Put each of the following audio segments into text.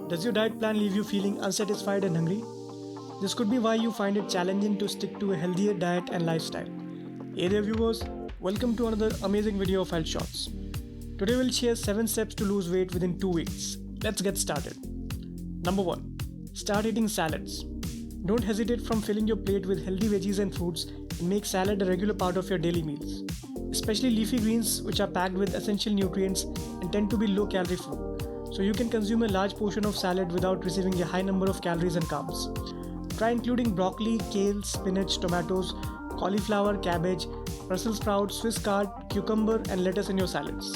Does your diet plan leave you feeling unsatisfied and hungry? This could be why you find it challenging to stick to a healthier diet and lifestyle. Hey there viewers, welcome to another amazing video of Health Shots. Today we'll share 7 steps to lose weight within 2 weeks. Let's get started. Number 1. Start eating salads. Don't hesitate from filling your plate with healthy veggies and fruits and make salad a regular part of your daily meals. Especially leafy greens, which are packed with essential nutrients and tend to be low-calorie food. So you can consume a large portion of salad without receiving a high number of calories and carbs. Try including broccoli, kale, spinach, tomatoes, cauliflower, cabbage, Brussels sprouts, Swiss chard, cucumber and lettuce in your salads.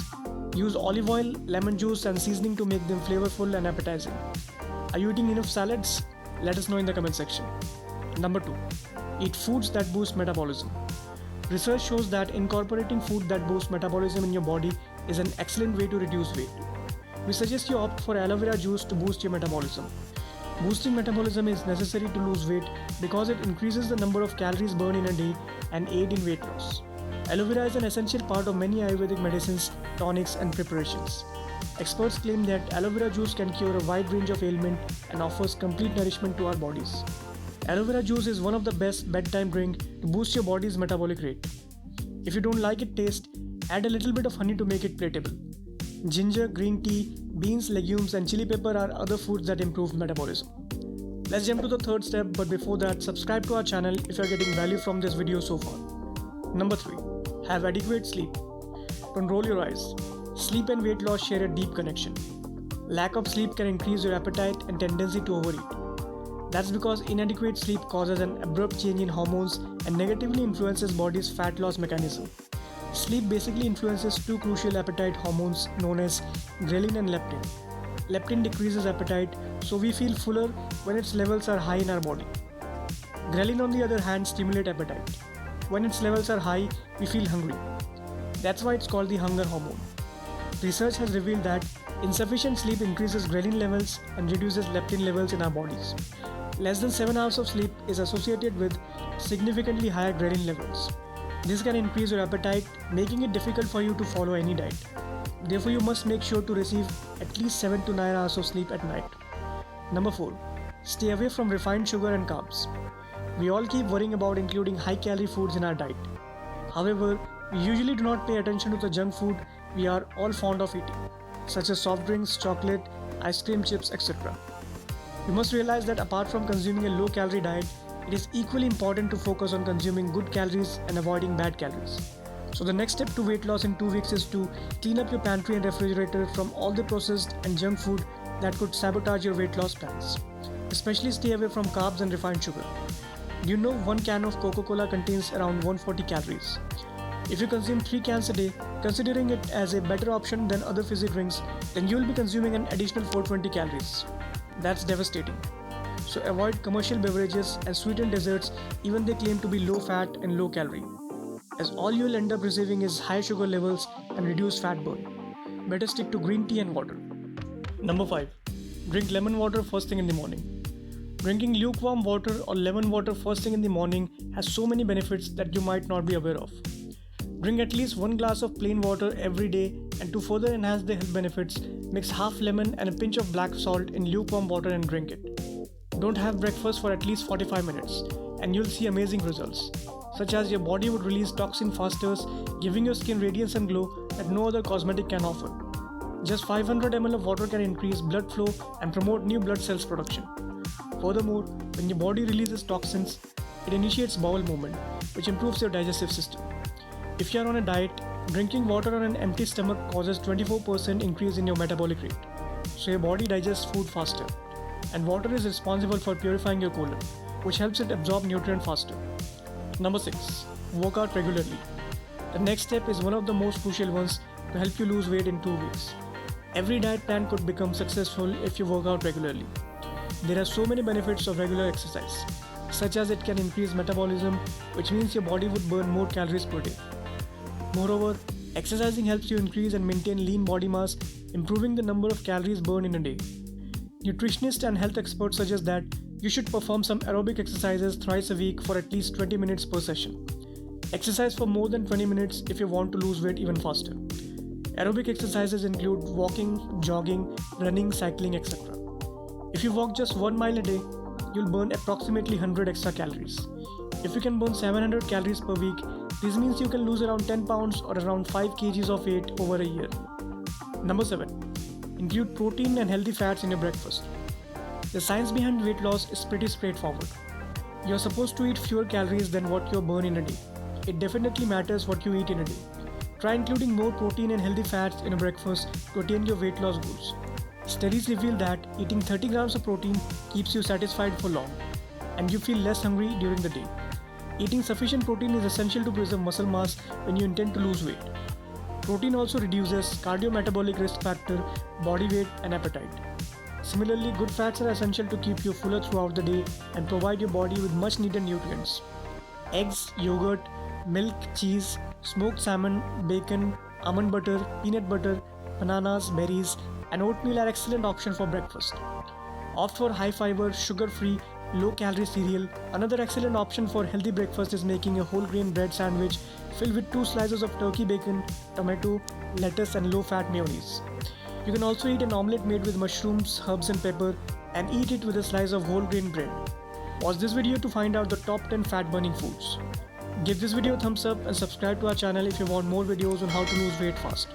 Use olive oil, lemon juice and seasoning to make them flavorful and appetizing. Are you eating enough salads? Let us know in the comment section. Number 2. Eat foods that boost metabolism. Research shows that incorporating food that boosts metabolism in your body is an excellent way to reduce weight. We suggest you opt for aloe vera juice to boost your metabolism. Boosting metabolism is necessary to lose weight because it increases the number of calories burned in a day and aid in weight loss. Aloe vera is an essential part of many Ayurvedic medicines, tonics and preparations. Experts claim that aloe vera juice can cure a wide range of ailments and offers complete nourishment to our bodies. Aloe vera juice is one of the best bedtime drink to boost your body's metabolic rate. If you don't like its taste, add a little bit of honey to make it palatable. Ginger, green tea, beans, legumes and chili pepper are other foods that improve metabolism. Let's jump to the third step, but before that, subscribe to our channel if you are getting value from this video so far. Number 3. Have adequate sleep. Don't roll your eyes. Sleep and weight loss share a deep connection. Lack of sleep can increase your appetite and tendency to overeat. That's because inadequate sleep causes an abrupt change in hormones and negatively influences body's fat loss mechanism. Sleep basically influences two crucial appetite hormones known as ghrelin and leptin. Leptin decreases appetite, so we feel fuller when its levels are high in our body. Ghrelin on the other hand stimulates appetite. When its levels are high, we feel hungry. That's why it's called the hunger hormone. Research has revealed that insufficient sleep increases ghrelin levels and reduces leptin levels in our bodies. Less than 7 hours of sleep is associated with significantly higher ghrelin levels. This can increase your appetite, making it difficult for you to follow any diet. Therefore, you must make sure to receive at least 7 to 9 hours of sleep at night. Number 4. Stay away from refined sugar and carbs. We all keep worrying about including high-calorie foods in our diet. However, we usually do not pay attention to the junk food we are all fond of eating, such as soft drinks, chocolate, ice cream, chips, etc. You must realize that apart from consuming a low-calorie diet, it is equally important to focus on consuming good calories and avoiding bad calories. So the next step to weight loss in 2 weeks is to clean up your pantry and refrigerator from all the processed and junk food that could sabotage your weight loss plans. Especially stay away from carbs and refined sugar. Do you know 1 can of Coca-Cola contains around 140 calories? If you consume 3 cans a day, considering it as a better option than other fizzy drinks, then you will be consuming an additional 420 calories. That's devastating. So avoid commercial beverages and sweetened desserts even they claim to be low fat and low calorie, as all you will end up receiving is high sugar levels and reduced fat burn. Better stick to green tea and water. Number 5. Drink lemon water first thing in the morning. Drinking lukewarm water or lemon water first thing in the morning has so many benefits that you might not be aware of. Drink at least 1 glass of plain water every day, and to further enhance the health benefits, mix half lemon and a pinch of black salt in lukewarm water and drink it. Don't have breakfast for at least 45 minutes and you'll see amazing results, such as your body would release toxin faster, giving your skin radiance and glow that no other cosmetic can offer. Just 500 ml of water can increase blood flow and promote new blood cells production. Furthermore, when your body releases toxins, it initiates bowel movement, which improves your digestive system. If you are on a diet, drinking water on an empty stomach causes 24% increase in your metabolic rate, so your body digests food faster. And water is responsible for purifying your colon, which helps it absorb nutrients faster. Number 6. Work out regularly. The next step is one of the most crucial ones to help you lose weight in 2 weeks. Every diet plan could become successful if you work out regularly. There are so many benefits of regular exercise, such as it can increase metabolism, which means your body would burn more calories per day. Moreover, exercising helps you increase and maintain lean body mass, improving the number of calories burned in a day. Nutritionists and health experts suggest that you should perform some aerobic exercises thrice a week for at least 20 minutes per session. Exercise for more than 20 minutes if you want to lose weight even faster. Aerobic exercises include walking, jogging, running, cycling, etc. If you walk just 1 mile a day, you'll burn approximately 100 extra calories. If you can burn 700 calories per week, this means you can lose around 10 pounds or around 5 kgs of weight over a year. Number 7. Include protein and healthy fats in your breakfast. The science behind weight loss is pretty straightforward. You're supposed to eat fewer calories than what you burn in a day. It definitely matters what you eat in a day. Try including more protein and healthy fats in a breakfast to attain your weight loss goals. Studies reveal that eating 30 grams of protein keeps you satisfied for long, and you feel less hungry during the day. Eating sufficient protein is essential to preserve muscle mass when you intend to lose weight. Protein also reduces cardiometabolic risk factor, body weight, and appetite. Similarly, good fats are essential to keep you fuller throughout the day and provide your body with much needed nutrients. Eggs, yogurt, milk, cheese, smoked salmon, bacon, almond butter, peanut butter, bananas, berries, and oatmeal are excellent options for breakfast. Opt for high fiber, sugar-free, low-calorie cereal. Another excellent option for healthy breakfast is making a whole grain bread sandwich filled with 2 slices of turkey bacon, tomato, lettuce, and low-fat mayonnaise. You can also eat an omelette made with mushrooms, herbs, and pepper, and eat it with a slice of whole grain bread. Watch this video to find out the top 10 fat-burning foods. Give this video a thumbs up and subscribe to our channel if you want more videos on how to lose weight fast.